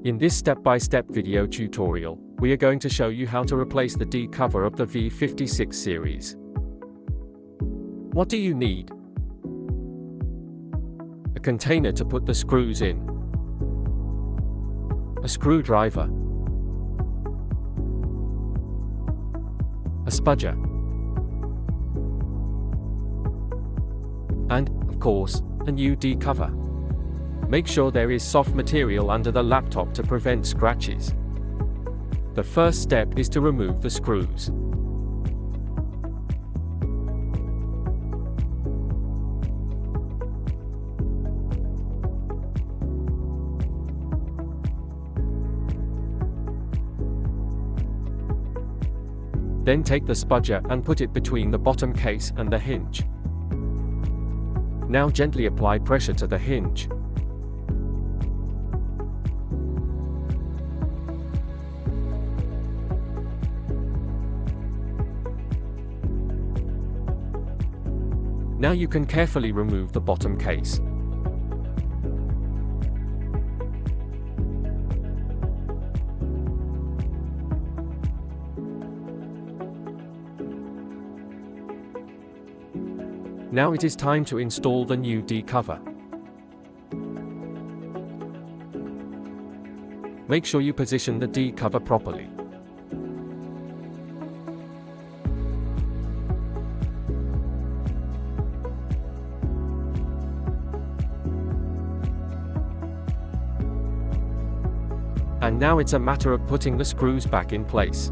In this step-by-step video tutorial, we are going to show you how to replace the D cover of the V56 series. What do you need? A container to put the screws in, a screwdriver, a spudger, and, of course, a new D cover. Make sure there is soft material under the laptop to prevent scratches. The first step is to remove the screws. Then take the spudger and put it between the bottom case and the hinge. Now gently apply pressure to the hinge. Now you can carefully remove the bottom case. Now it is time to install the new D cover. Make sure you position the D cover properly. And now it's a matter of putting the screws back in place.